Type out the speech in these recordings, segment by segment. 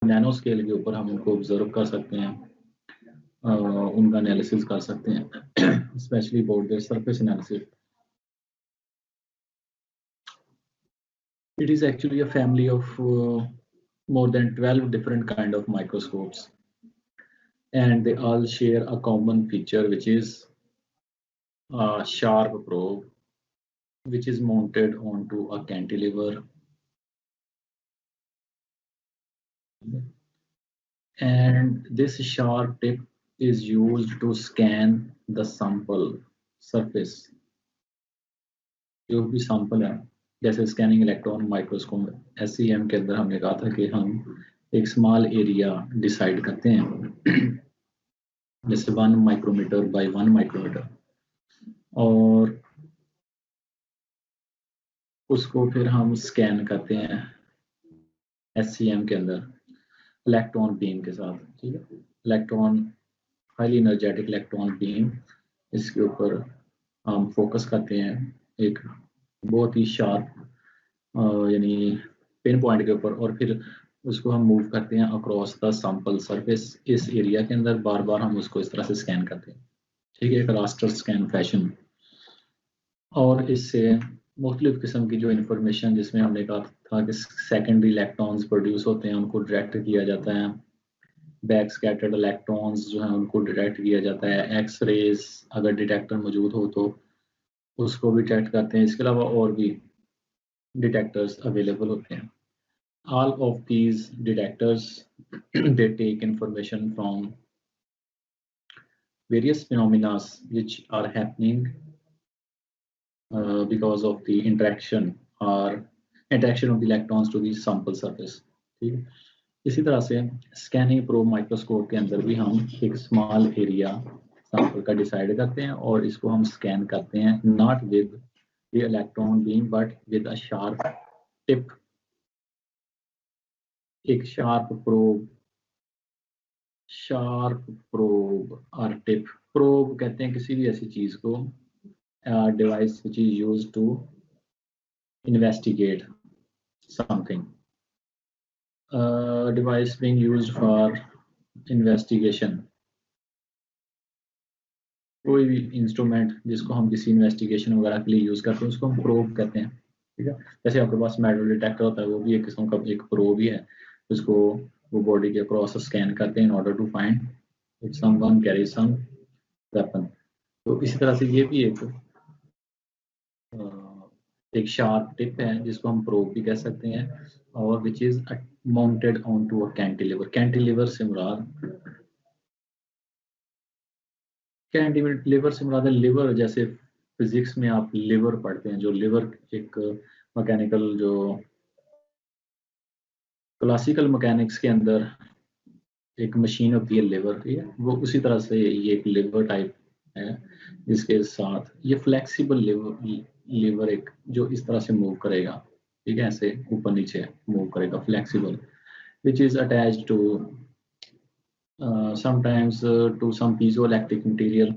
Nano scale के ऊपर हम उनको ऑब्जर्व कर सकते हैं, उनका एनालिसिस कर सकते हैं, specially about their surface analysis. It is actually a family of more than 12 different kind of microscopes, and they all share a common feature, which is a sharp probe which is mounted onto a cantilever, and this sharp tip is used to scan the sample surface. जो भी sample है, जैसे scanning electron microscope SEM के अंदर हमने कहा था कि हम एक स्मॉल एरिया डिसाइड करते हैं, जैसे 1 माइक्रोमीटर बाय 1 माइक्रोमीटर, और उसको फिर हम स्कैन करते हैं SEM के अंदर इलेक्ट्रॉन बीम के साथ. ठीक है, electron highly energetic electron beam, इसके ऊपर हम फोकस करते हैं एक बहुत ही शार्प यानी पिन पॉइंट के ऊपर, और फिर उसको हम मूव करते हैं अक्रॉस द सैंपल सरफेस. इस एरिया के अंदर बार बार हम उसको इस तरह से स्कैन करते हैं. ठीक है, एक रास्टर स्कैन फैशन. और इससे मुख्तलिफ किस्म की जो इन्फॉर्मेशन, जिसमें हमने कहा था कि सेकेंडरी इलेक्ट्रॉन्स प्रोड्यूस होते हैं, उनको डायरेक्ट किया जाता है. बैक स्कैटर्ड इलेक्ट्रॉन्स जो हैं उनको डिटेक्ट किया जाता है. एक्स रेज अगर डिटेक्टर मौजूद हो तो उसको भी डिटेक्ट करते हैं. इसके अलावा और भी डिटेक्टर्स अवेलेबल होते हैं. All of these detectors they take information from various phenomena which are happening because of the interaction of the electrons to the sample surface. ठीक है, इसी तरह से स्कैनिंग प्रोब माइक्रोस्कोप के अंदर भी हम एक स्मॉल एरिया सैंपल का डिसाइड करते हैं और इसको हम स्कैन करते हैं, not with the electron beam but with a sharp tip. एक शार्प प्रोब और टिप. प्रोब कहते हैं किसी भी ऐसी चीज को, device which is used to investigate something. Device being used for investigation. कोई भी इंस्ट्रूमेंट जिसको हम किसी इन्वेस्टिगेशन वगैरह के लिए यूज करते हैं उसको हम प्रोब कहते हैं. ठीक है, जैसे आपके पास मेटल डिटेक्टर होता है, वो भी एक किस्म का एक प्रोब ही है. उसको वो बॉडी के क्रॉस स्कैन करते हैं in order to find if someone carry some weapon. तो इसी तरह से ये भी एक शार्प टिप है जिसको हम प्रोब भी कह सकते हैं, और which is mounted on to a cantilever. Cantilever से मुराद है लिवर. जैसे फिजिक्स में आप लिवर पढ़ते हैं, जो लिवर एक मैकेनिकल, जो क्लासिकल मैकेनिक्स के अंदर एक मशीन होती है लिवर. ठीक है, वो उसी तरह से ये एक लिवर टाइप है जिसके साथ ये फ्लेक्सिबल लिवर एक जो इस तरह से मूव करेगा. ठीक है, ऐसे ऊपर नीचे मूव करेगा, flexible, which is attached to sometimes to some piezoelectric material.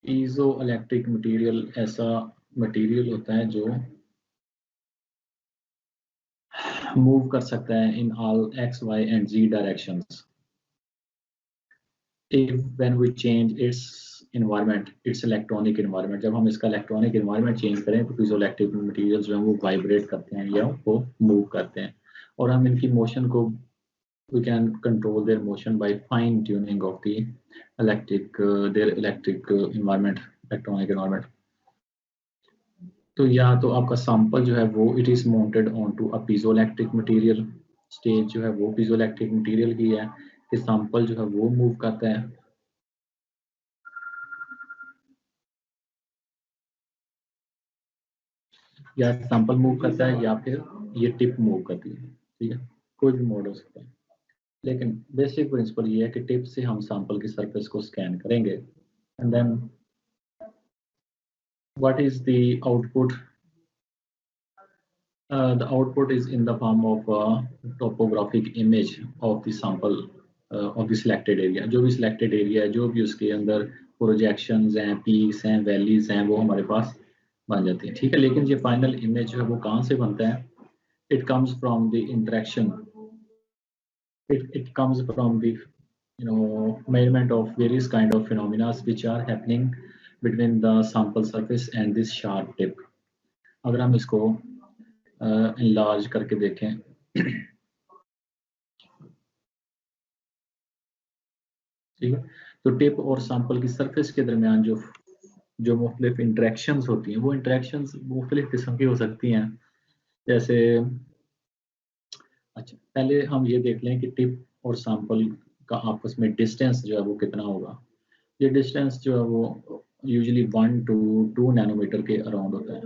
Piezoelectric material ऐसा मटेरियल होता है जो मूव कर सकता है in all x, y and z directions. If when we change its environment, its electronic environment, जब हम इसका इलेक्ट्रॉनिक environment चेंज करें तो piezoelectric materials जो हैं वो वाइब्रेट करते हैं या वो मूव करते हैं, और हम इनकी मोशन को we can control their motion by fine tuning of the their electric environment, electronic environment. तो या तो आपका सैंपल जो है वो it is mounted on to a piezoelectric material. Stage जो है वो पीजोइलेक्ट्रिक मटेरियल की है कि सैंपल जो है वो मूव करता है. या सैंपल मूव करता है या फिर ये टिप मूव करती है. ठीक है, कोई भी मोड हो सकता है, लेकिन बेसिक प्रिंसिपल ये है कि टिप से हम सैंपल की सरफेस को स्कैन करेंगे, and then what is the output. The output is in the form of a topographic image of the sample of the selected area. जो भी selected area है, जो भी उसके अंदर projections हैं, peaks हैं, valleys हैं, वो हमारे पास बन जाती हैं. ठीक है, लेकिन ये final image जो है वो कहाँ से बनता है, it comes from the interaction. It comes from the measurement of various kind of phenomena which are happening between the sample surface and this sharp tip. अगर हम इसको enlarge करके देखें ठीक है, तो टिप और सैंपल की सरफेस के दरमियान जो मुख्तलिफ इंटरेक्शंस होती हैं वो इंटरेक्शंस मुख्तलिफ किस्म की हो सकती हैं। जैसे अच्छा पहले हम ये देख लें कि टिप और सैंपल का आपस में डिस्टेंस जो है वो कितना होगा। ये डिस्टेंस जो है वो यूजुअली 1 to 2 नैनोमीटर के अराउंड होता है।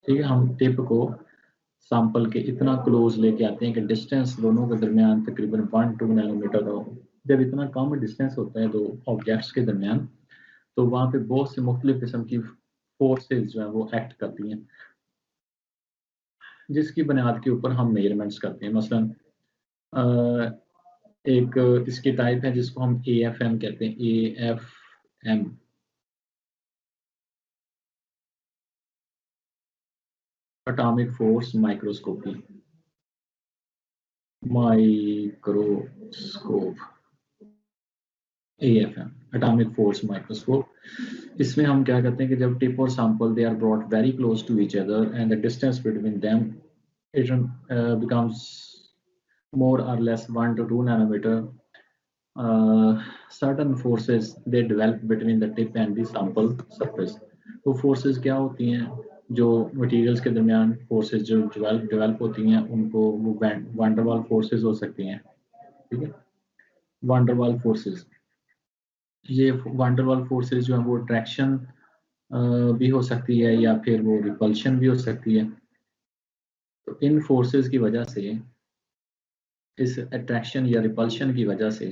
ठीक है, हम टिप को सैंपल के इतना क्लोज लेके आते हैं कि डिस्टेंस दोनों के दरमियान तकरीबन 1-2 नैनोमीटर हो। जब इतना कम डिस्टेंस होता है दो ऑब्जेक्ट्स के दरमियान तो वहाँ पे बहुत से मुख्तलिफ किस्म की फोर्सेस जो है वो एक्ट करती हैं जिसकी बुनियाद के ऊपर हम मेजरमेंट्स करते हैं। मसलन एक इसकी टाइप है जिसको हम AFM कहते हैं, AFM atomic force microscopy, AFM atomic force microscope. इसमें हम क्या करते हैं कि जब टिप और sample they are brought very close to each other and the distance between them it becomes more or less 1 to 2 nanometer. Certain forces they develop between the tip and the sample surface. वो forces क्या होती हैं जो materials के दरमियान forces जो develop होती हैं उनको वो van der Waals forces हो सकती हैं। ठीक है, van der Waals forces, ये van der Waals forces जो है वो attraction भी हो सकती है या फिर वो repulsion भी हो सकती है। तो इन forces की वजह से इस अट्रैक्शन या रिपल्शन की वजह से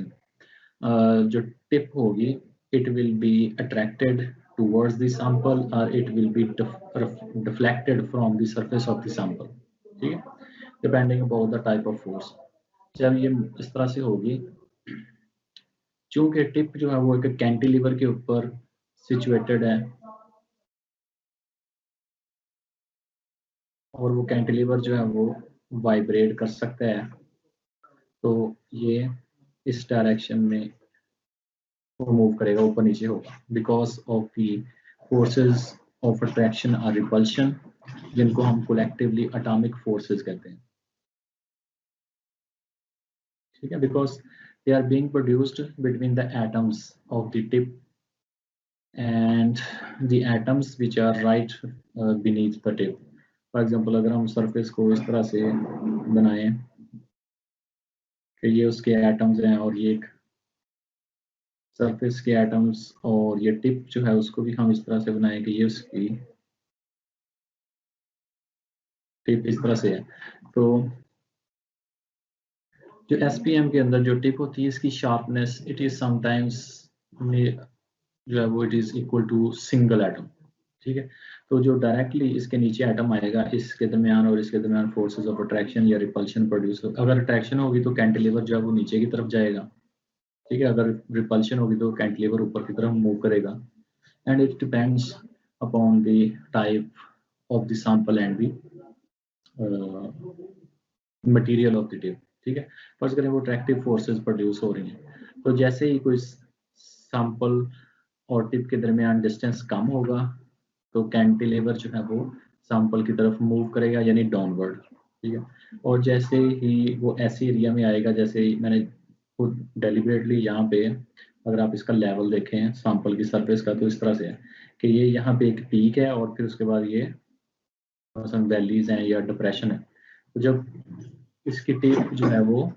जो टिप होगी it will be attracted towards the sample और it will be deflected from the surface of the sample. ठीक है, depending about the type of force. जब ये इस तरह से होगी, चूंकि टिप जो है वो एक कैंटिलीवर के ऊपर सिचुएटेड है और वो कैंटिलीवर जो है वो वाइब्रेट कर सकता है, तो ये इस डायरेक्शन में मूव करेगा, ऊपर नीचे होगा because of the forces of attraction और रिपल्शन जिनको हम कोलेक्टिवली एटॉमिक फोर्सेस कहते हैं। ठीक है, because they are being produced between the atoms of the tip and the atoms which are right beneath the tip. For example अगर हम surface को इस तरह से बनाएं कि ये उसके एटम्स हैं और ये एक सरफेस के एटम्स और ये टिप जो है उसको भी हम इस तरह से बनाएं कि ये उसकी टिप इस तरह से है, तो जो SPM के अंदर जो टिप होती है इसकी शार्पनेस इट इज समटाइम्स जो है वो it is equal to single atom. ठीक है, तो जो डायरेक्टली इसके नीचे एटम आएगा इसके दरमियान और इसके दरमियान फोर्सेस ऑफ अट्रैक्शन या रिपल्शन प्रोड्यूस हो। अगर अट्रैक्शन होगी तो कैंटिलीवर जो है वो नीचे की तरफ जाएगा। ठीक है, अगर रिपल्शन होगी तो कैंटिलीवर ऊपर की तरफ मूव करेगा and it depends upon the type of the sample and the material of the tip. ठीक है, फर्स्ट करें वो अट्रैक्टिव फोर्सेस प्रोड्यूस हो रही हैं, तो जैसे ही कोई सैंपल और टिप के दरमियान डिस्टेंस कम होगा तो कैंटिलीवर जो है वो सैंपल की तरफ मूव करेगा यानी डाउनवर्ड। ठीक है, और जैसे ही वो ऐसे एरिया में आएगा, जैसे मैंने खुद डेलिबरेटली यहाँ पे अगर आप इसका लेवल देखें सैंपल की सरफेस का तो इस तरह से है कि ये यहाँ पे एक पीक है और फिर उसके बाद ये वैलीज हैं या डिप्रेशन है। तो जब इसकी टिप जो है वो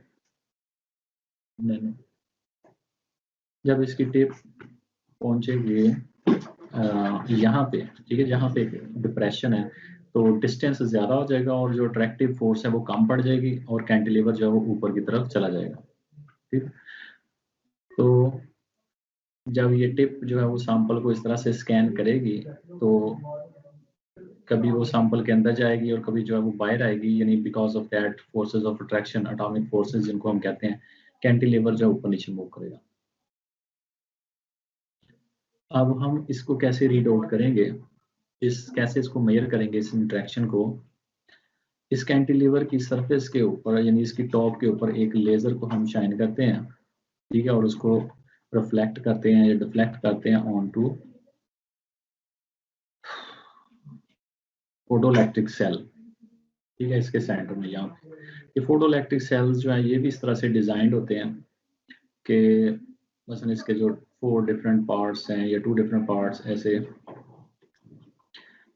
जब इसकी टिप पहुंचेगी यहाँ पे, ठीक है, जहाँ पे डिप्रेशन है तो डिस्टेंस ज़्यादा हो जाएगा और जो अट्रैक्टिव फोर्स है वो कम पड़ जाएगी और कैंटिलीवर जो है वो ऊपर की तरफ चला जाएगा। ठीक, तो जब ये टिप जो है वो सैंपल को इस तरह से स्कैन करेगी तो कभी वो सैंपल के अंदर जाएगी और कभी जो है वो बाहर आएगी, यानी because of that forces of attraction atomic forces जिनको हम कहते हैं, कैंटिलीवर जो ऊपर नीचे मूव करेगा। अब हम इसको कैसे रीड आउट करेंगे, कैसे इसको मेजर करेंगे इस इंटरेक्शन को। इस कैंटिलीवर की सरफेस के ऊपर यानी इसकी टॉप के ऊपर एक लेजर को हम शाइन करते हैं, ठीक है, और उसको रिफ्लेक्ट करते हैं या डिफ्लेक्ट करते हैं ऑन टू फोटोइलेक्ट्रिक सेल, ठीक है, इसके सेंटर में यहाँ पे ये फोटोइलेक्ट्रिक सेल्स जो है ये भी इस तरह से डिजाइंड होते हैं कि मसलन इसके जो 4 डिफरेंट पार्ट्स हैं या 2 डिफरेंट पार्ट्स ऐसे,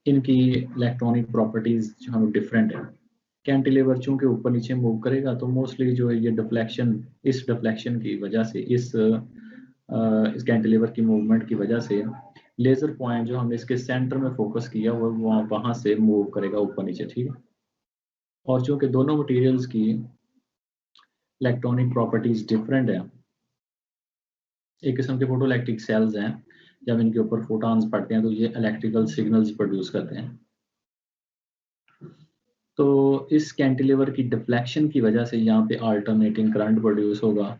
इनकी इलेक्ट्रॉनिक प्रॉपर्टीज जो हम डिफरेंट है। कैंटिलीवर चूंकि ऊपर नीचे मूव करेगा तो मोस्टली जो है ये डिफ्लेक्शन, इस डिफ्लेक्शन की वजह से, इस कैंटिलीवर की मूवमेंट की वजह से लेजर पॉइंट जो हमने इसके सेंटर में फोकस किया वो वहां से मूव करेगा ऊपर नीचे, ठीक है। और चूंकि दोनों मटेरियल्स की इलेक्ट्रॉनिक प्रॉपर्टीज डिफरेंट है, एक किस्म के फोटोइलेक्ट्रिक सेल्स हैं, जब इनके ऊपर फोटॉन्स पड़ते हैं तो ये इलेक्ट्रिकल सिग्नल्स प्रोड्यूस करते हैं। तो इस कैंटिलीवर की डिफ्लेक्शन की वजह से यहाँ पे अल्टरनेटिंग करंट प्रोड्यूस होगा,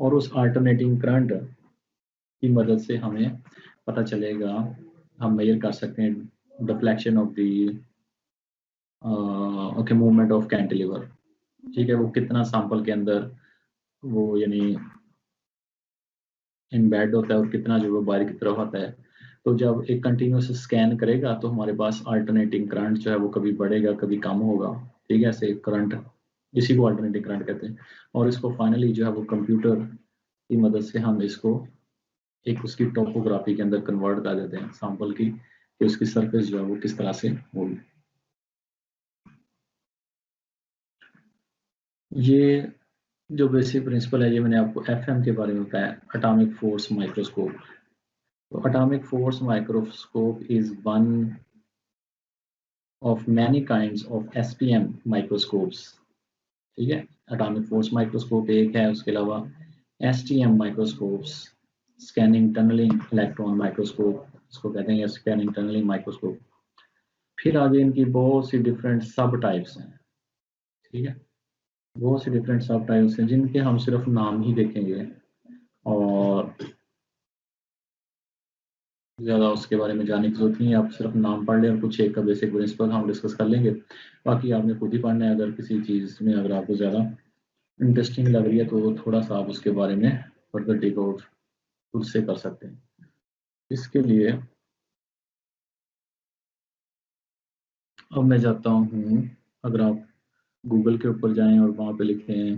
और उस अल्टरनेटिंग करंट की मदद से हमें पता चलेगा, हम मेजर कर सकते हैं deflection of the okay movement of cantilever, ठीक है, वो कितना सैंपल के अंदर वो यानी एम्बेड होता है और कितना जो वो बाहर की तरफ आता है। तो जब एक कंटिन्यूस स्कैन करेगा तो हमारे पास अल्टरनेटिंग करंट जो है वो कभी बढ़ेगा कभी कम होगा, ठीक है, ऐसे करंट, इसी को अल्टरनेटिंग करंट कहते हैं। और इसको फाइनली जो है वो कंप्यूटर की मदद से हम इसको एक उसकी टोपोग्राफी के अंदर कन्वर्ट कर देते हैं सैंपल की, कि उसकी सरफेस जो है वो किस तरह से होगी। ये जो बेसिक प्रिंसिपल है ये मैंने आपको एफएम के बारे में बताया, एटॉमिक फोर्स माइक्रोस्कोप। तो atomic force microscope is one of many kinds of SPM microscopes, ठीक है। एटॉमिक फोर्स माइक्रोस्कोप एक है, उसके अलावा STM microscopes, scanning tunnelling electron microscope, इसको कहते हैं स्कैनिंग टनलिंग माइक्रोस्कोप। फिर आगे इनकी बहुत सी डिफरेंट सब टाइप्स हैं, ठीक है, बहुत सी डिफरेंट सब टाइप्स हैं जिनके हम सिर्फ नाम ही देखेंगे और ज़्यादा उसके बारे में जानने की जरूरत नहीं है। आप सिर्फ नाम पढ़ लें और कुछ एक का बेसिक प्रिंसिपल हम डिस्कस कर लेंगे, बाकी आपने खुद ही पढ़ना है। अगर किसी चीज़ में अगर आपको ज़्यादा इंटरेस्टिंग लग रही है तो थोड़ा सा आप उसके बारे में फर्दर टेक आउट खुद से कर सकते हैं। इसके लिए अब मैं जाता हूँ, अगर आप गूगल के ऊपर जाएं और वहाँ पे लिखें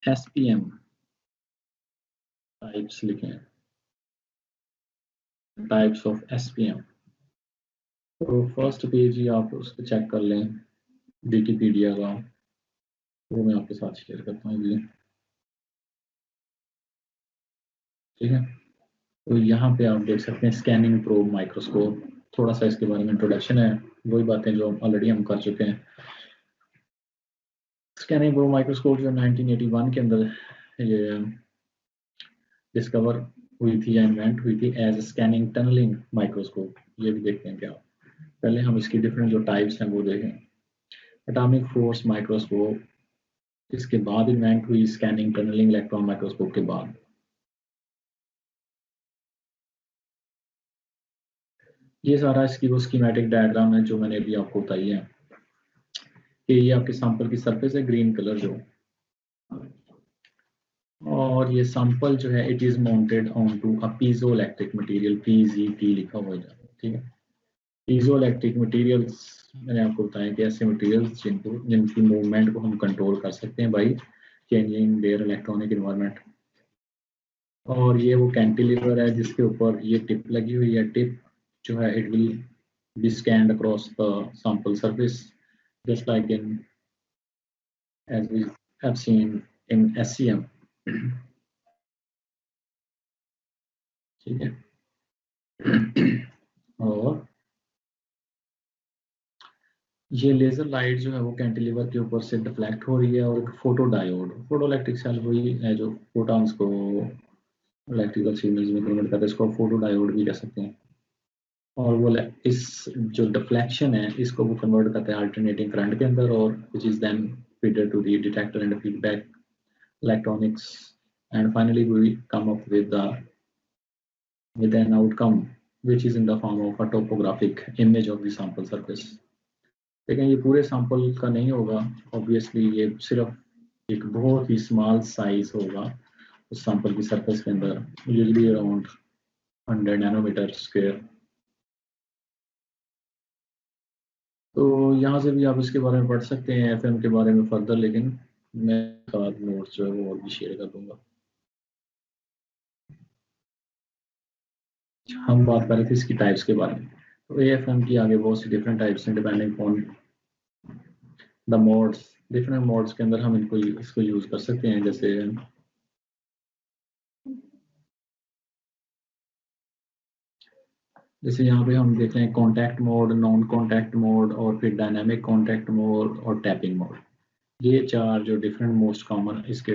SPM टाइप्स, लिखें टाइप्स ऑफ SPM, तो फर्स्ट पेज ही आप उसको चेक कर लें विकिपीडिया का, वो मैं आपके साथ शेयर करता हूँ ये, ठीक है। तो यहाँ पे आप देख सकते हैं स्कैनिंग प्रोब माइक्रोस्कोप, थोड़ा सा इसके बारे में इंट्रोडक्शन है, वही बातें जो ऑलरेडी हम कर चुके हैं। स्कैनिंग प्रोब माइक्रोस्कोप जो 1981 के अंदर ये डिस्कवर हुई थी या इन्वेंट हुई थी एज स्कैनिंग टनलिंग माइक्रोस्कोप। ये भी देखते हैं क्या, पहले हम इसकी डिफरेंट जो टाइप्स हैं वो देखें। एटॉमिक फोर्स माइक्रोस्कोप, इसके बाद इन्वेंट हुई स्कैनिंग टनलिंग इलेक्ट्रॉन माइक्रोस्कोप के बाद। ये सारा इसकी वो स्कीमेटिक डायग्राम है जो मैंने अभी आपको बताई है कि ये आपके सैंपल की सरफेस है ग्रीन कलर जो, और ये सैंपल जो है it is mounted on to a piezoelectric material, PZT लिखा हुआ है, ठीक है। पीजो इलेक्ट्रिक मटीरियल्स मैंने आपको बताया कि ऐसे मटीरियल्स जिनकी मूवमेंट को हम कंट्रोल कर सकते हैं by changing their electronic environment. और ये वो कैंटिलीवर है जिसके ऊपर ये टिप लगी हुई है, टिप जो है it will B scanned across the sample surface just like in as we have seen in SCM, ठीक है। और ये लेजर लाइट जो है वो कैंटिलीवर के ऊपर से डिफ्लेक्ट हो रही है, और एक photodiode, photoelectric cell वही है जो फोटॉन्स को इलेक्ट्रिकल सिग्नल्स में कन्वर्ट करता है, इसको फोटो डायोड भी कह सकते हैं। और वो इस जो डिफ्लेक्शन है इसको वो कन्वर्ट करते हैं अल्टरनेटिंग करंट के अंदर, और which is then feeder to the detector and feedback electronics, and finally we come up with an outcome which is in the form of a topographic image of the sample surface। लेकिन ये पूरे sample का नहीं होगा, obviously ये सिर्फ एक बहुत ही स्मॉल साइज होगा उस सैंपल की सरफेस के अंदर, यूजुअली अराउंड 100 नैनोमीटर स्क्वायर। तो यहाँ से भी आप इसके बारे में पढ़ सकते हैं एफएम के बारे में फर्दर, लेकिन मैं साथ नोट्स जो है वो और भी शेयर कर दूंगा। हम बात कर रहे थे इसकी टाइप्स के बारे में। तो एएफएम की आगे बहुत सी डिफरेंट टाइप्स हैं depending on the modes. Different modes के अंदर हम इसको यूज कर सकते हैं, जैसे यहाँ पे हम देख रहे हैं contact mode, non contact mode और फिर डायनामिक कॉन्टैक्ट मोड और टैपिंग मोड। ये चार जो डिफरेंट मोस्ट कॉमन इसके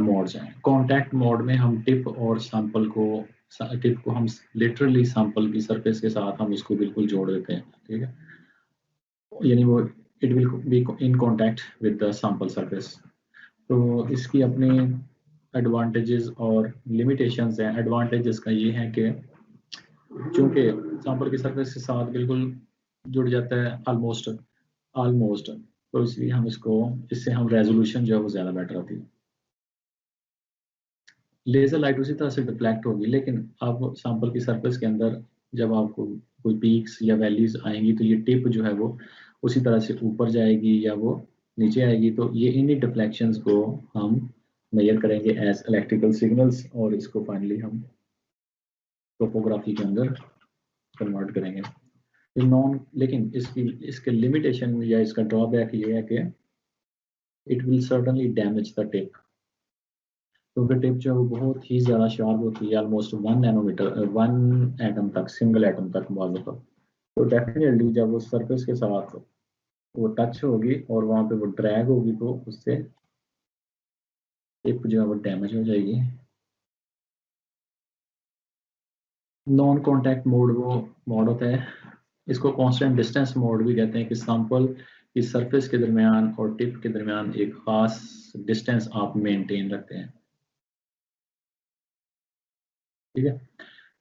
मोड्स हैं। कॉन्टैक्ट मोड में हम टिप को हम लिटरली सैंपल की सरफेस के साथ हम इसको बिल्कुल जोड़ देते हैं, ठीक है, यानी वो it will be in contact with the sample surface. तो इसकी अपनी एडवांटेजेस और लिमिटेशंस हैं। एडवांटेजेस का ये है कि चूंकि सैंपल की सरफेस के साथ बिल्कुल जुड़ जाता है ऑलमोस्ट, तो इसलिए इससे हम रेजोल्यूशन जो है वो ज़्यादा बेटर होती है। लेज़र लाइट उसी तरह से डिफ्लेक्ट होगी, लेकिन अब सैंपल की सरफेस के अंदर जब आपको कोई पीक्स या वैल्यूज आएंगी तो ये टिप जो है वो उसी तरह से ऊपर जाएगी या वो नीचे आएगी। तो ये इन्हीं डिफ्लेक्शंस को हम मेजर करेंगे एज इलेक्ट्रिकल सिग्नल्स और इसको फाइनली हम टोपोग्राफी के अंदर कन्वर्ट करेंगे। लेकिन इसके लिमिटेशन या इसका ड्रॉबैक ये है कि it will certainly damage the tip, क्योंकि टिप जो है वो बहुत ही ज़्यादा शार्प होती है, ऑलमोस्ट 1 नैनोमीटर 1 एटम तक, सिंगल एटम तक बाजू तक। तो डेफिनेटली जब वो सरफेस के साथ वो टच होगी और वहाँ पे वो ड्रैग होगी तो उससे टिप जो है वो डैमेज हो जाएगी। नॉन कॉन्टैक्ट मोड वो मोड होता है, इसको कांस्टेंट डिस्टेंस मोड भी कहते हैं, कि सैंपल की सरफेस के दरमियान और टिप के दरमियान एक खास डिस्टेंस आप मेंटेन रखते हैं, ठीक है।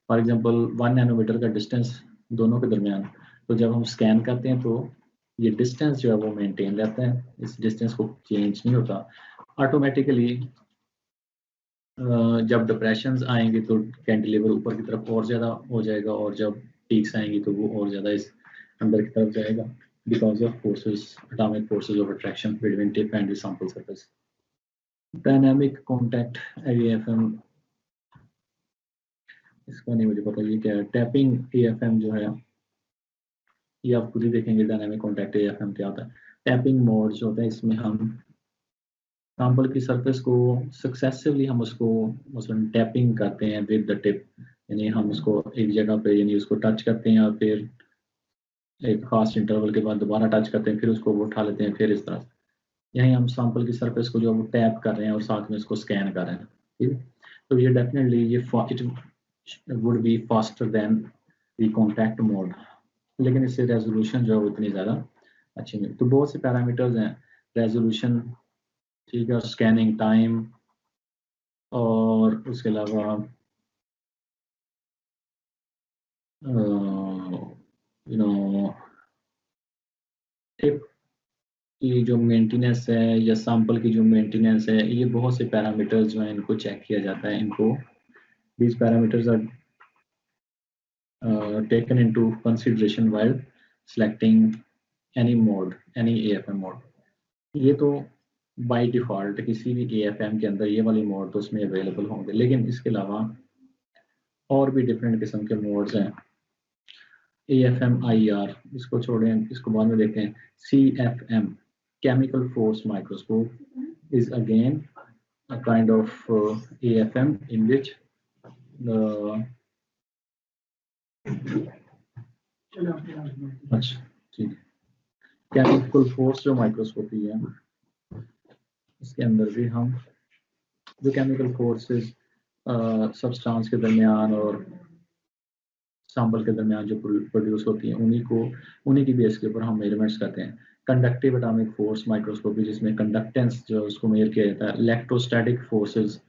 फॉर एग्जांपल 1 नैनोमीटर का डिस्टेंस दोनों के दरमियान, तो जब हम स्कैन करते हैं तो ये डिस्टेंस जो है वो मेंटेन रहता है, इस डिस्टेंस को चेंज नहीं होता। ऑटोमेटिकली जब डिप्रेशंस आएंगे तो कैंटिलीवर ऊपर की तरफ और ज़्यादा हो जाएगा, और जब पीक्स आएंगी तो वो और ज़्यादा इस अंदर की तरफ जाएगा, because of forces, atomic forces of attraction between tip and the sample surface. Dynamic contact AFM, इसका नहीं मुझे पता ये क्या है। टैपिंग एएफएम जो है ये आप खुद ही देखेंगे डायनामिक कॉन्टैक्ट एएफएम क्या होता है। टैपिंग मोड जो होता है इसमें हम सैंपल की सरफेस को सक्सेसिवली हम उसको मसलन टैपिंग करते हैं विद द टिप, यानी हम उसको एक जगह पे यानी उसको टच करते हैं और फिर एक खास इंटरवल के बाद दोबारा टच करते हैं, फिर उसको वो उठा लेते हैं, फिर इस तरह से यही हम सैंपल की सरफेस को जो वो टैप कर रहे हैं और साथ में इसको स्कैन कर रहे हैं, ठीक है। तो ये definitely it would be faster than the contact mode, लेकिन इससे रेजोल्यूशन जो है वो इतनी ज़्यादा अच्छी नहीं। तो बहुत से पैरामीटर्स हैं, रेजोल्यूशन, ठीक है, स्कैनिंग टाइम, और उसके अलावा यू नो टिप की जो मेंटेनेंस है या सैंपल की जो मेंटेनेंस है, ये बहुत से पैरामीटर्स जो हैं इनको चेक किया जाता है। इनको these parameters are taken into consideration while selecting any mode, any AFM mode। ये तो बाय डिफॉल्ट किसी भी AFM के अंदर ये वाली मोड तो उसमें अवेलेबल होंगे, लेकिन इसके अलावा और भी डिफरेंट किस्म के मोड्स हैं। AFM IR, इसको छोड़ें, इसको बाद में देखते हैं। CFM, chemical force microscope, is again a kind of AFM in which the अच्छा ठीक है, केमिकल फोर्स जो माइक्रोस्कोपी है इसके अंदर भी हम जो केमिकल फोर्सेस सब्सटेंस के दरमियान और सैंपल के दरमियान जो प्रोड्यूस होती हैं उन्हीं की बेस के ऊपर हम मेजरमेंट्स करते हैं। कंडक्टिव एटॉमिक फोर्स माइक्रोस्कोपी, जिसमें कंडक्टेंस जो उसको मेजर किया जाता है। इलेक्ट्रोस्टैटिक फोर्सेस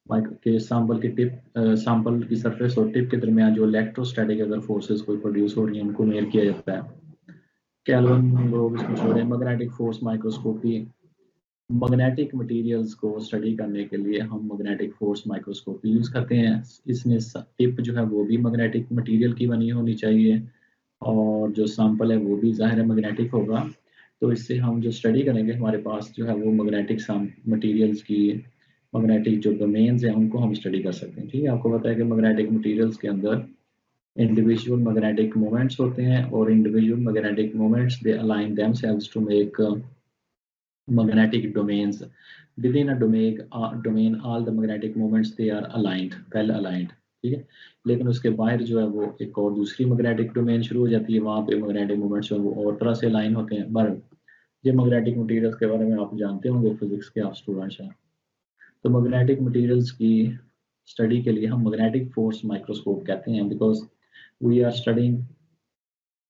माइक्रो के सैंपल की टिप सैंपल की सरफेस और टिप के दरमियान जो इलेक्ट्रोस्टैटिक अगर फोर्सेस कोई प्रोड्यूस हो रही हैं उनको मेजर किया जाता है। कैल्विन लोग इसको छोड़े। Magnetic force microscopy, magnetic materials को स्टडी करने के लिए हम मैग्नेटिक फोर्स माइक्रोस्कोपी यूज करते हैं। इसमें टिप जो है वो भी मैग्नेटिक मटेरियल की बनी होनी चाहिए और जो सैंपल है वो भी ज़ाहिर है मैग्नेटिक होगा। तो इससे हम जो स्टडी करेंगे हमारे पास जो है वो मैग्नेटिक मटेरियल्स की मैग्नेटिक जो डोमेन्स हैं उनको हम स्टडी कर सकते हैं। ठीक है, आपको पता है कि मैग्नेटिक मटेरियल्स के अंदर इंडिविजुअल मैग्नेटिक मोमेंट्स होते हैं और individual magnetic moments they align themselves to make magnetic domains within a domain all the magnetic moments they are aligned, well aligned। ठीक है, लेकिन उसके बाहर जो है वो एक और दूसरी मैग्नेटिक डोमेन शुरू हो जाती है, वहाँ पे मैग्नेटिक मोमेंट्स जो है वो और तरह से अलाइन होते हैं। पर ये मैग्नेटिक मटेरियल्स के बारे में आप जानते होंगे, फिजिक्स के आप स्टूडेंट्स हैं। तो मैग्नेटिक मटेरियल्स की स्टडी के लिए हम मैग्नेटिक फोर्स माइक्रोस्कोप कहते हैं, because we are studying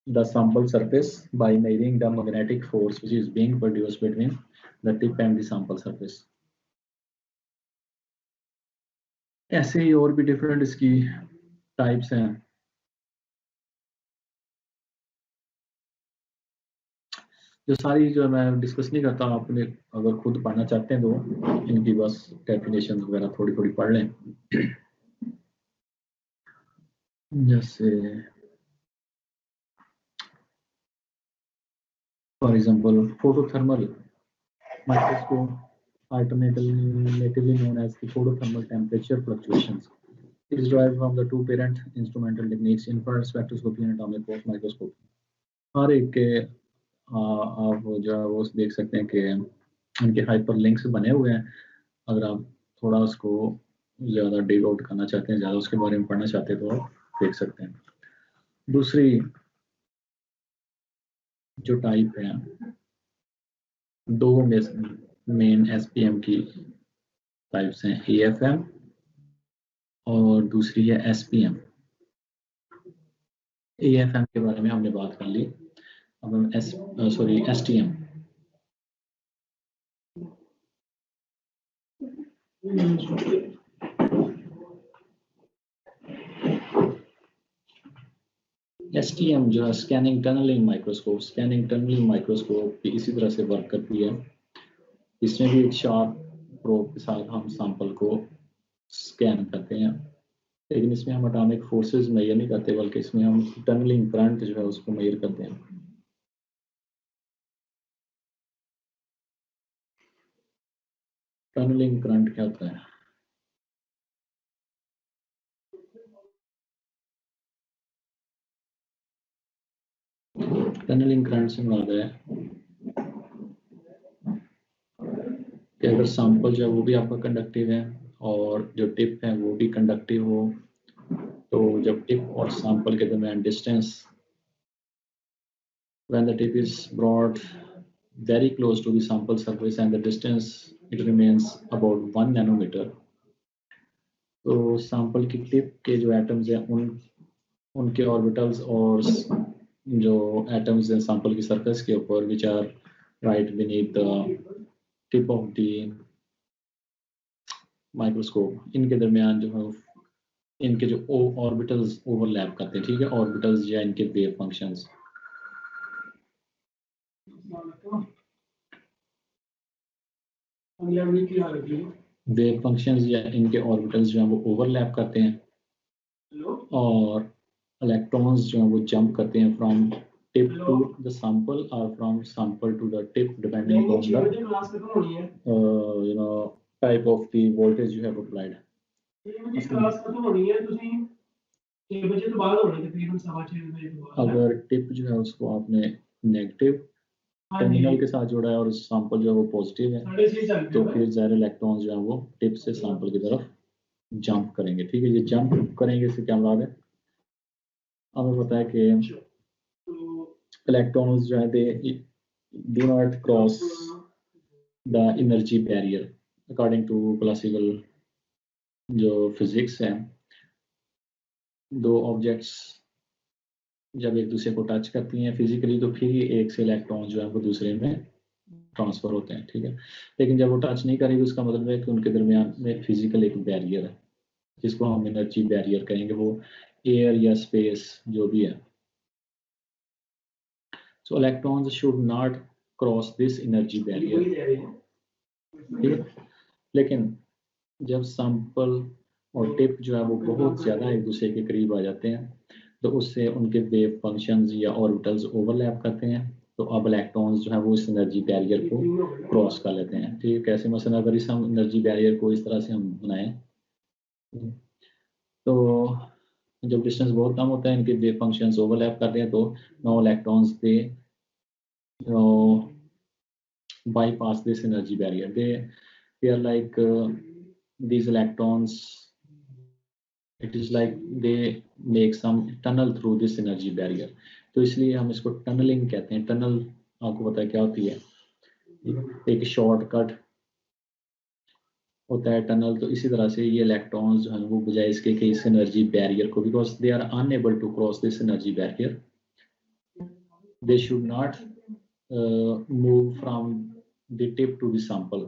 the sample surface by measuring the magnetic force which is being produced between the tip and the sample surface। ऐसे ही और भी डिफरेंट इसकी टाइप्स हैं। जो सारी जो मैं डिस्कस नहीं करता, आपने अगर खुद पढ़ना चाहते हैं तो इनकी बस डेफिनेशन वगैरह थोड़ी थोड़ी पढ़ लें। जैसे for example photothermal microscope, alternatively known as the photothermal temperature fluctuations, is derived from the two parent instrumental techniques, infrared spectroscopy and atomic force microscopy। हर एक के आप जो है वो देख सकते हैं कि उनके हाइपर लिंक्स बने हुए हैं। अगर आप थोड़ा उसको ज़्यादा डिग आउट करना चाहते हैं, ज़्यादा उसके बारे में पढ़ना चाहते हैं तो आप देख सकते हैं। दूसरी जो टाइप है, दो मेन एसपीएम की टाइप्स हैं, एएफएम और दूसरी है एसपीएम। एएफएम के बारे में हमने बात कर ली, अब हम एसटीएम। एसटीएम जो है scanning tunnelling microscope, scanning tunnelling microscope भी इसी तरह से वर्क करती है। इसमें भी एक शार्प प्रोब के साथ हम सैंपल को स्कैन करते हैं, लेकिन इसमें हम एटॉमिक फोर्सेस मेजर नहीं करते, बल्कि इसमें हम टनलिंग करंट जो है उसको मेजर करते हैं। टनलिंग करंट क्या होता है? टनलिंग करंट से मुराद है कि अगर सैंपल जो है वो भी आपका कंडक्टिव है और जो टिप है वो भी कंडक्टिव हो, तो जब टिप और सैंपल के दरमियान distance, when the tip is brought very close to the sample surface and the distance it remains about 1 nanometer, तो सैंपल की टिप के जो एटम्स हैं उनके ऑर्बिटल्स और जो एटम्स हैं सैंपल की सरफेस के ऊपर which are right beneath the tip of the microscope, इनके दरमियान जो है इनके जो ऑर्बिटल्स ओवरलैप करते हैं। ठीक है, ऑर्बिटल्स या इनके वेव फंक्शंस, वेव फंक्शंस या इनके ऑर्बिटल्स जो हैं वो ओवरलैप करते हैं और इलेक्ट्रॉन्स जो हैं वो जंप करते हैं from tip to the sample और from sample to the tip, depending on the you know type of the voltage you have applied. अगर टिप जो है उसको आपने नेगेटिव टर्मिनल के साथ जोड़ा है और सैंपल जो है वो पॉजिटिव है, तो फिर ज़ाहिर इलेक्ट्रॉन जो है वो टिप से सैंपल की तरफ जंप करेंगे। ठीक है, ये जंप करेंगे इससे क्या मतलब है? हमें पता है कि इलेक्ट्रॉन्स जो है they do not cross the energy barrier according to classical जो फिजिक्स है। दो ऑब्जेक्ट्स जब एक दूसरे को टच करती हैं फिजिकली, तो फिर ही एक से इलेक्ट्रॉन जो है वो दूसरे में ट्रांसफर होते हैं, ठीक है। लेकिन जब वो टच नहीं करेगी उसका मतलब है कि उनके दरमियान में फिजिकल एक बैरियर है, जिसको हम एनर्जी बैरियर कहेंगे, वो एयर या स्पेस जो भी है। सो electrons should not cross this energy barrier, ठीक है। लेकिन जब सैंपल और टिप जो है वो बहुत ज़्यादा एक दूसरे के करीब आ जाते हैं तो उससे उनके वेव फंक्शंस या ऑर्बिटल्स ओवरलैप करते हैं, तो अब इलेक्ट्रॉन्स जो है वो इस एनर्जी बैरियर को क्रॉस कर लेते हैं, ठीक है। कैसे, मसलन अगर इस हम एनर्जी बैरियर को इस तरह से हम बनाएं तो जब डिस्टेंस बहुत कम होता है इनके वेव फंक्शंस ओवरलैप करते हैं, तो no electrons they bypass this energy barrier. They are like these electrons. It is like they make some tunnel through this energy barrier. तो इसलिए हम इसको टनलिंग कहते हैं। टनल आपको पता है क्या होती है, एक शॉर्टकट होता है टनल। तो इसी तरह से ये इलेक्ट्रॉन्स जो हैं वो बजाय इसके कि इस एनर्जी बैरियर को, because they are unable to cross this energy barrier, they should not move from the tip to the sample.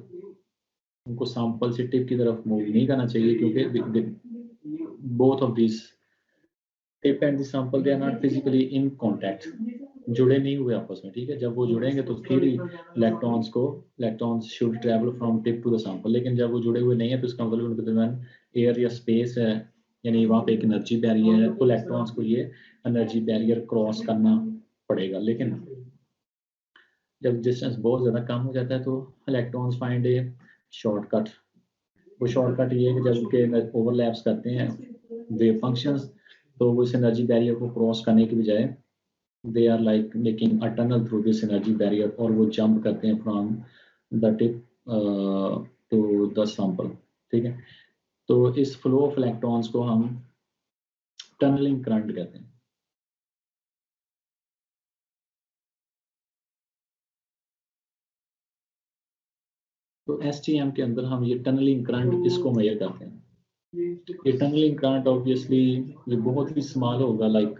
उनको सैंपल से टिप की तरफ मूव नहीं करना चाहिए, क्योंकि both of this tip and the sample they are not physically in contact, जुड़े नहीं हुए आपस में, ठीक है। जब वो जुड़ेंगे तो फिर ही electrons should travel from tip to the sample. लेकिन जब वो जुड़े हुए नहीं है तो इसका मतलब उनके दरमियान एयर या स्पेस है, यानी वहाँ पे एक एनर्जी बैरियर है, तो इलेक्ट्रॉन्स को ये एनर्जी बैरियर क्रॉस करना पड़ेगा। लेकिन जब डिस्टेंस बहुत ज़्यादा कम हो जाता है तो इलेक्ट्रॉन्स फाइंड ए शॉर्टकट। वो शॉर्टकट ये है कि जब उनके ओवरलैप्स करते हैं वेव फंक्शंस, तो वो इस एनर्जी बैरियर को क्रॉस करने के बजाय they are like making a tunnel through this energy barrier, और वो जंप करते हैं from the tip to the sample, ठीक है। तो इस फ्लो ऑफ इलेक्ट्रॉन्स को हम टनलिंग करंट कहते हैं। तो एसटीएम के अंदर हम ये टनलिंग करंट इसको मेजर करते हैं। ये टनलिंग करंट ऑब्वियसली ये बहुत ही स्मॉल होगा, लाइक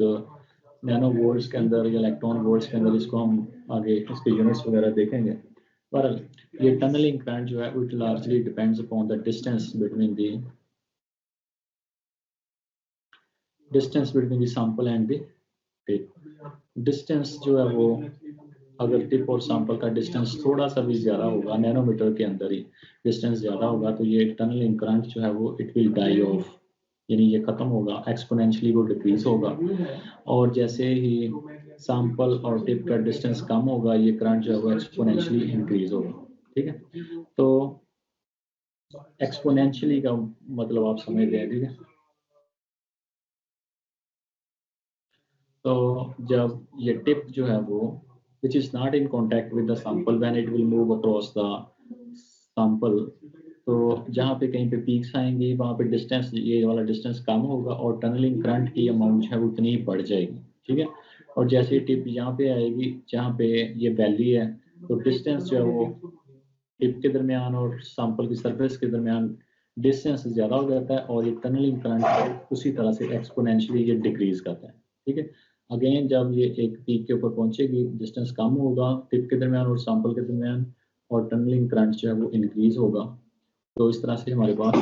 नैनो वोल्ट्स के अंदर या इलेक्ट्रॉन वोल्ट्स के अंदर। इसको हम आगे इसके यूनिट्स वगैरह देखेंगे। पर ये टनलिंग करंट जो है it largely depends upon the distance between the sample and the tip. Distance जो है वो, अगर टिप और सैंपल का डिस्टेंस थोड़ा सा भी ज़्यादा होगा, नैनोमीटर के अंदर ही डिस्टेंस ज़्यादा होगा, तो ये टनलिंग करंट जो है वो इट विल डाई ऑफ, यानी ये ख़त्म होगा, एक्सपोनेंशियली वो डिक्रीज होगा। और जैसे ही सैंपल और टिप का डिस्टेंस कम होगा, ये करंट जो है वो एक्सपोनेंशियली इंक्रीज होगा, ठीक है। तो एक्सपोनेंशियली का मतलब आप समझ गए, ठीक है। तो जब ये टिप जो है वो which is not in contact with the sample when it will move across the sample, तो जहाँ पे कहीं पे पीक्स आएंगी वहाँ पे डिस्टेंस, ये वाला डिस्टेंस कम होगा और टनलिंग करंट की अमाउंट जो है वो उतनी ही बढ़ जाएगी, ठीक है। और जैसे टिप यहाँ पे आएगी जहाँ पे ये वैली है, तो डिस्टेंस जो है वो टिप के दरमियान और सैंपल की सरफेस के दरमियान डिस्टेंस ज़्यादा हो जाता है, और ये टनलिंग करंट उसी तरह से एक्सपोनेंशियली ये डिक्रीज करता है, ठीक है। अगेन जब ये एक पीक के ऊपर पहुंचेगी, डिस्टेंस कम होगा टिप के दरमियान और सैंपल के दरमियान, और टनलिंग करंट जो है वो इंक्रीज होगा। तो इस तरह से हमारे पास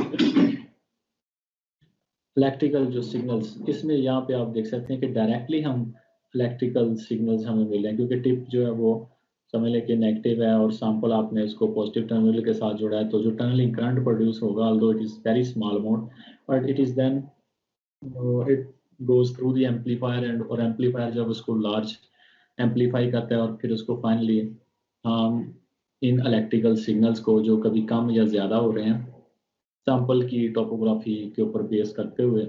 इलेक्ट्रिकल जो सिग्नल्स, इसमें यहाँ पे आप देख सकते हैं कि डायरेक्टली हम इलेक्ट्रिकल सिग्नल्स हमें मिले हैं, क्योंकि टिप जो है वो समझ लें कि नेगेटिव है और सैंपल आपने इसको पॉजिटिव टर्मिनल के साथ जोड़ा है, तो जो टनलिंग करंट प्रोड्यूस होगा, although it is very small amount, but it is then it goes through the amplifier, and और एम्पलीफायर जब उसको लार्ज एम्पलीफाई करता है और फिर उसको फाइनली हम इन इलेक्ट्रिकल सिग्नल्स को जो कभी कम या ज़्यादा हो रहे हैं सैंपल की टोपोग्राफी के ऊपर बेस करते हुए,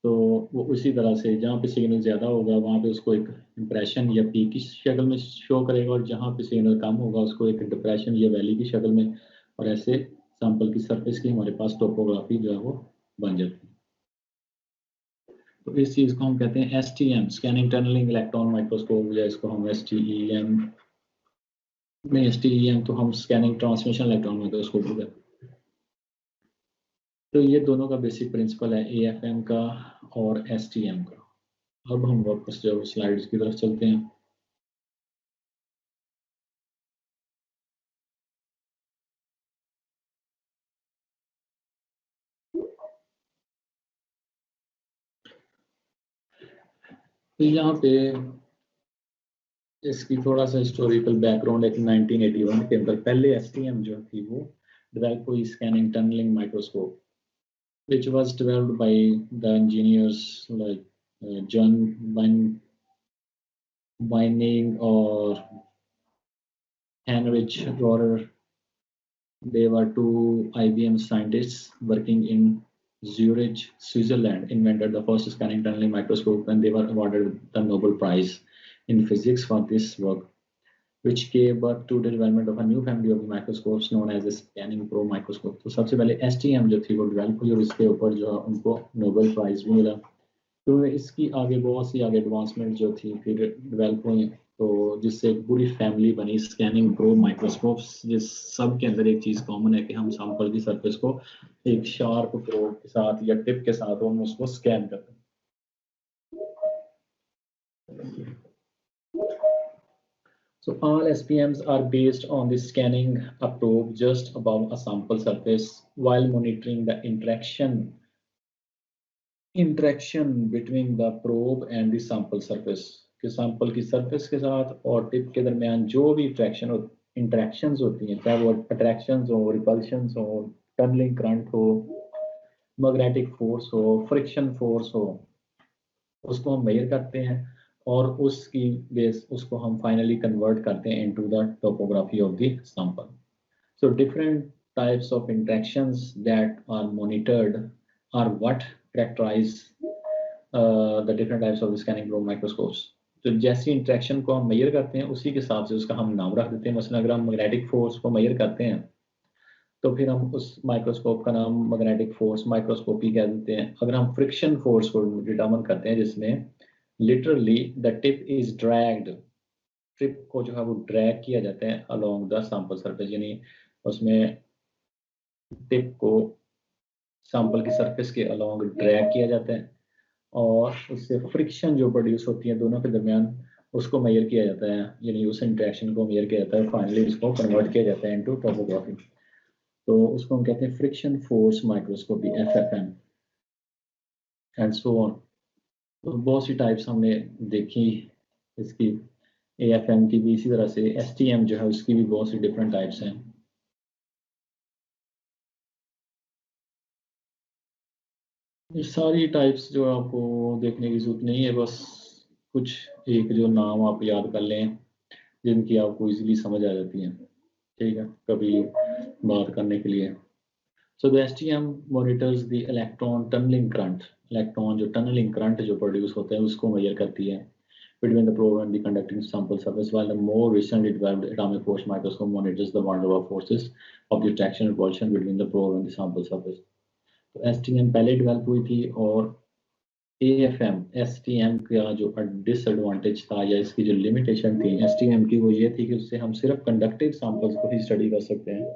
तो वो उसी तरह से जहाँ पे सिग्नल ज़्यादा होगा वहाँ पे उसको एक इम्प्रेशन या पीक की शक्ल में शो करेगा, और जहाँ पे सिग्नल कम होगा उसको एक डिप्रेशन या वैली की शक्ल में, और ऐसे सैंपल की सरफेस की हमारे पास टोपोग्राफी जो है वो बन जाती है। तो इस चीज़ को हम कहते हैं STM, scanning tunnelling electron microscope, या इसको हम STEM, नहीं STEM तो हम स्कैनिंग ट्रांसमिशन इलेक्ट्रॉन माइक्रोस्कोप कहते हैं। तो ये दोनों का बेसिक प्रिंसिपल है, AFM का और STM का। अब हम वापस जो स्लाइड्स की तरफ चलते हैं। तो यहाँ पे इसकी थोड़ा सा हिस्टोरिकल बैकग्राउंड है कि 1981 के अंदर पहले एसटीएम जो थी वो डेवलप हुई, scanning tunnelling microscope, which was developed by the engineers like John Vining or Heinrich Rohrer. They were two IBM scientists working in Zurich, Switzerland, invented the first scanning tunneling microscope, and they were awarded the Nobel Prize in physics for this work, which gave birth to the development of a new family of microscopes known as the scanning pro microscope. तो सबसे पहले STM जो थी वो develop हुई और इसके ऊपर जो उनको नोबेल प्राइज भी मिला। तो इसकी आगे बहुत सी आगे एडवांसमेंट जो थी फिर डेवलप हुई, तो जिससे एक पूरी फैमिली बनी स्कैनिंग प्रो माइक्रोस्कोप्स, जिस सब के अंदर एक चीज़ कॉमन है कि हम सैंपल की सरफेस को एक शार्प प्रोब के साथ या टिप के साथ हम उसको स्कैन करते हैं। So all SPMs are based on the scanning a probe just above a sample surface while monitoring the interaction between the probe and the sample surface, कि सैंपल की सरफेस के साथ और टिप के दरमियान जो भी इंटरेक्शंस होती हैं, चाहे वो अट्रैक्शंस हो, रिपल्शंस हो, टनलिंग करंट हो, मैग्नेटिक फोर्स हो, फ्रिक्शन फोर्स हो, उसको हम मेजर करते हैं और उसकी बेस उसको हम फाइनली कन्वर्ट करते हैं into the topography of the sample. So different types of interactions that are monitored are what characterize the different types of scanning probe microscopes. तो जैसी इंट्रैक्शन को हम मेजर करते हैं उसी के हिसाब से उसका हम नाम रख देते हैं। मसलन अगर हम मैग्नेटिक फोर्स को मेजर करते हैं तो फिर हम उस माइक्रोस्कोप का नाम मैग्नेटिक फोर्स माइक्रोस्कोपी कह देते हैं। अगर हम फ्रिक्शन फोर्स को डिटरमिन करते हैं जिसमें literally the tip is dragged, tip को जो है वो ड्रैग किया जाता है अलोंग द सैंपल सरफेस, यानी उसमें टिप को सैंपल की सरफेस के अलोंग ड्रैग किया जाता है और उससे फ्रिक्शन जो प्रोड्यूस होती है दोनों के दरमियान उसको मेजर किया जाता है, यानी उस इंटरेक्शन को मेजर किया जाता है, फाइनली उसको कन्वर्ट किया जाता है इनटू टोपोग्राफी। तो उसको हम कहते हैं friction force microscopy, FFM and so on. तो बहुत सी टाइप्स हमने देखी इसकी, AFM की भी, इसी तरह से STM जो है उसकी भी बहुत सी डिफरेंट टाइप्स हैं। ये सारी टाइप्स जो आपको देखने की जरूरत नहीं है, बस कुछ एक जो नाम आप याद कर लें जिनकी आपको इजीली समझ आ जाती हैं, ठीक है, कभी बात करने के लिए। So the STM monitors the electron tunnelling current, electron जो टनलिंग करंट जो प्रोड्यूस होते हैं उसको मेजर करती है between the probe and the conducting sample surface, while the more recently developed atomic force microscope monitors the van der Waals forces of the attraction and repulsion between the probe and the sample surface. तो STM पहले develop हुई थी और AFM STM का जो disadvantage था या इसकी जो लिमिटेशन थी STM की वो ये थी कि उससे हम सिर्फ कंडक्टिव सैंपल्स को ही स्टडी कर सकते हैं,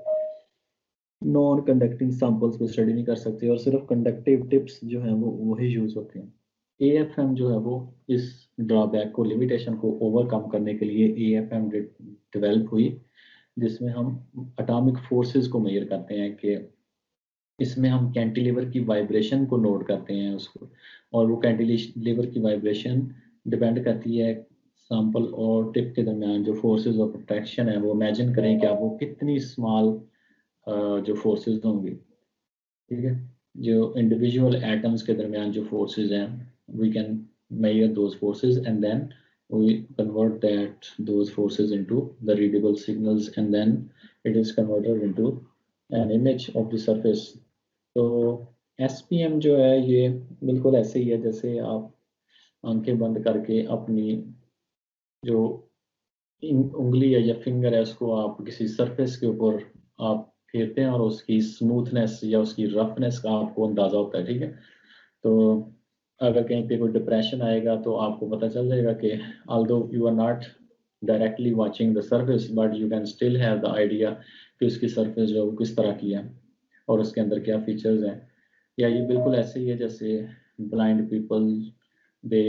नॉन कंडक्टिंग सैंपल्स को स्टडी नहीं कर सकते, और सिर्फ कंडक्टिव टिप्स जो हैं वो वही यूज होते हैं। AFM जो है वो इस ड्रॉबैक को, लिमिटेशन को ओवरकम करने के लिए AFM डेवलप हुई, जिसमें हम एटॉमिक फोर्सेस को मेजर करते हैं कि इसमें हम कैंटिलीवर की वाइब्रेशन को नोट करते हैं उसको, और वो कैंटिलीवर की वाइब्रेशन डिपेंड करती है सैंपल और टिप के दरमियान जो फोर्सेस ऑफ अट्रैक्शन है। वो इमेजिन करें कि आप वो कितनी स्मॉल जो फोर्सेस होंगी, ठीक है, जो इंडिविजुअल एटम्स के दरमियान जो फोर्सेस हैं, we can measure those forces and then we convert those forces into the readable signals and then it is converted into an image of the surface. तो SPM जो है ये बिल्कुल ऐसे ही है जैसे आप आंखें बंद करके अपनी जो उंगली है या फिंगर है उसको आप किसी सरफेस के ऊपर आप फेरते हैं और उसकी स्मूथनेस या उसकी रफनेस का आपको अंदाजा होता है, ठीक है। तो अगर कहीं पे कोई डिप्रेशन आएगा तो आपको पता चल जाएगा कि although you are not directly watching the surface but you can still have the idea कि उसकी सरफेस जो है किस तरह की है और उसके अंदर क्या फीचर्स हैं। या ये बिल्कुल ऐसे ही है जैसे blind people they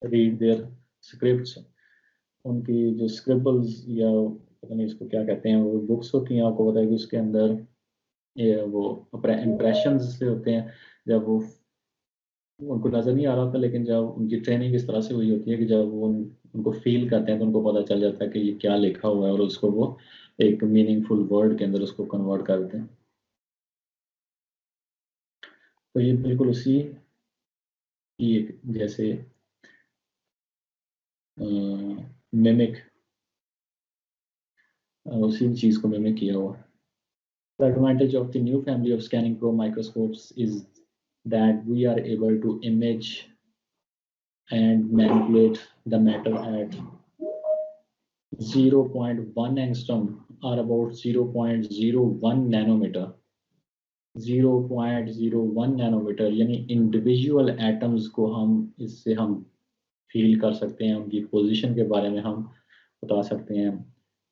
read their scripts, उनकी जो स्क्रिबल्स या पता नहीं इसको क्या कहते हैं, वो बुक्स होती हैं, आपको पता है कि उसके अंदर ये वो इम्प्रेशंस से होते हैं, जब वो उनको नज़र नहीं आ रहा था, लेकिन जब उनकी ट्रेनिंग इस तरह से हुई होती है कि जब वो उनको फील करते हैं तो उनको पता चल जाता है कि ये क्या लिखा हुआ है और उसको वो एक मीनिंगफुल वर्ड के अंदर उसको कन्वर्ट कर देते हैं। तो ये बिल्कुल उसी की एक जैसे मिमिक, उसी चीज़ को मिमिक किया हुआ। The advantage of the new family of Scanning Pro microscopes is that we are able to image and manipulate the matter at 0.1 angstrom or about 0.01 nanometer. 0.01 nanometre यानी इंडिविजुअल एटम्स को हम इससे हम feel कर सकते हैं, उनकी पोजीशन के बारे में हम बता सकते हैं।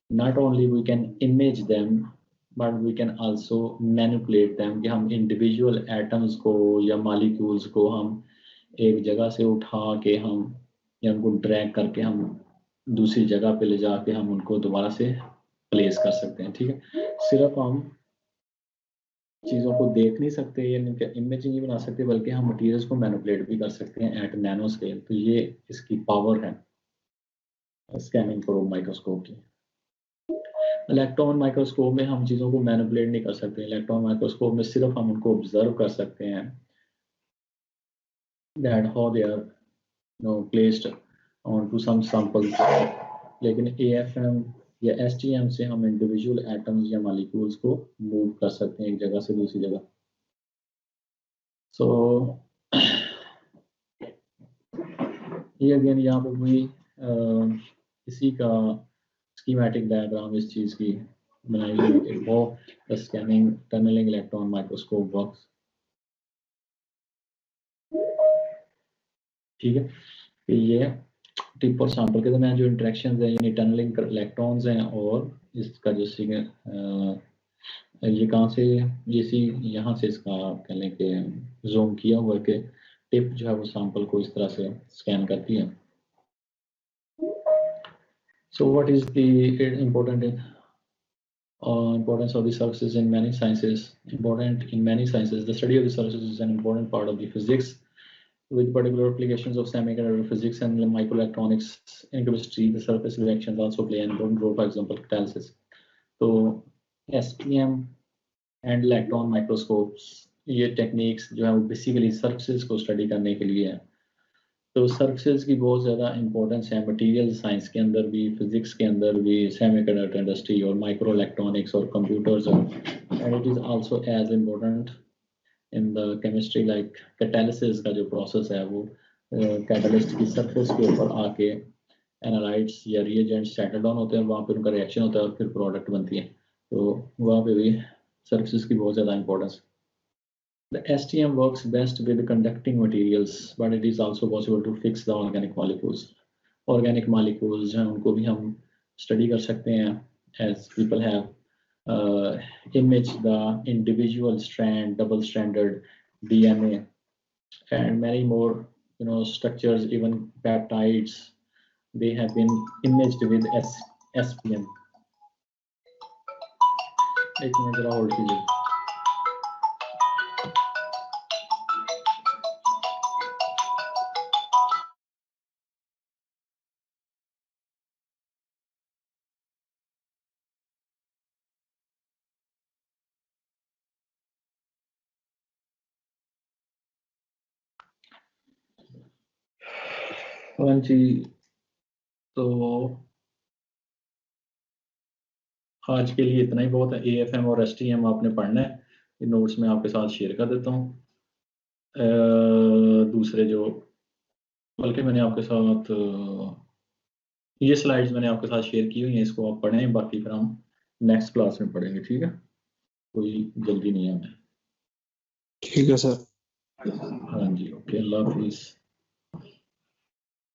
Not only we can image them but we can also manipulate them, कि हम इंडिविजुअल एटम्स को या मॉलिक्यूल्स को हम एक जगह से उठा के हम या उनको ड्रैग करके हम दूसरी जगह पे ले जाके हम उनको दोबारा से प्लेस कर सकते हैं। ठीक है, सिर्फ हम चीज़ों को देख नहीं सकते या इमेज नहीं बना सकते, बल्कि हम मटेरियल्स को मैनिपुलेट भी कर सकते हैं एट नैनो स्केल। तो ये इसकी पावर है स्कैनिंग प्रोब माइक्रोस्कोप की। इलेक्ट्रॉन माइक्रोस्कोप में हम चीज़ों को मैनिपुलेट नहीं कर सकते। इलेक्ट्रॉन माइक्रोस्कोप में सिर्फ हम उनको ऑब्जर्व कर सकते हैं, that how they are placed on to some samples. लेकिन AFM या STM से हम इंडिविजुअल एटम्स या मॉलिक्यूल्स को मूव कर सकते हैं एक जगह से दूसरी जगह। सो ये अगेन यहाँ पे भी इसी का स्कीमेटिक डायग्राम इस चीज़ की बनाई हुई है, वो the scanning tunnelling electron microscope works. ठीक है, कि ये टिप और सैंपल के दरमियान जो इंटरेक्शन है यानी टनलिंग इलेक्ट्रॉन्स हैं, और इसका जो ये कहाँ से, ये सी यहाँ से इसका कह लें कि जूम किया हुआ कि टिप जो है वो सैंपल को इस तरह से स्कैन करती है। So what is the importance of the surfaces in many sciences? Important in many sciences, the study of the surfaces is an important part of the physics, with particular applications of semiconductor physics and microelectronics. In chemistry, the surface reactions also play an important role, for example, catalysis. So SPM and electron microscopes, ये techniques जो है वो basically surfaces को study करने के लिए है। तो सर्फेसेस की बहुत ज़्यादा इंपॉर्टेंस है मटेरियल साइंस के अंदर भी, फिजिक्स के अंदर भी, सेमीकंडक्टर इंडस्ट्री और माइक्रो इलेक्ट्रॉनिक्स और computers, and it is also as important in the chemistry like catalysis का जो प्रोसेस है वो कैटलिस्ट की सरफेस के ऊपर आके एनालाइट्स या रिएजेंट्स सेटल डाउन होते हैं, वहाँ पे उनका रिएक्शन होता है और फिर प्रोडक्ट बनती है। तो वहाँ पे भी सर्फेसेस की बहुत ज़्यादा importance. The STM works best with conducting materials, but it is also possible to fix the organic molecules. Organic molecules हैं उनको भी हम study कर सकते हैं, as people have imaged the individual strand, double-stranded DNA, and many more, structures, even peptides. They have been imaged with SPM. एक minute जरा hold कीजिए। हाँ जी, तो आज के लिए इतना ही बहुत है। AFM और STM आपने पढ़ना है, ये नोट्स में आपके साथ शेयर कर देता हूँ। दूसरे जो, बल्कि मैंने आपके साथ ये स्लाइड्स मैंने आपके साथ शेयर की हुई हैं, इसको आप पढ़ें, बाकी फिर हम नेक्स्ट क्लास में पढ़ेंगे। ठीक है, कोई जल्दी नहीं है हमें। ठीक है सर। हाँ जी, ओके, अल्लाह हाफिज़।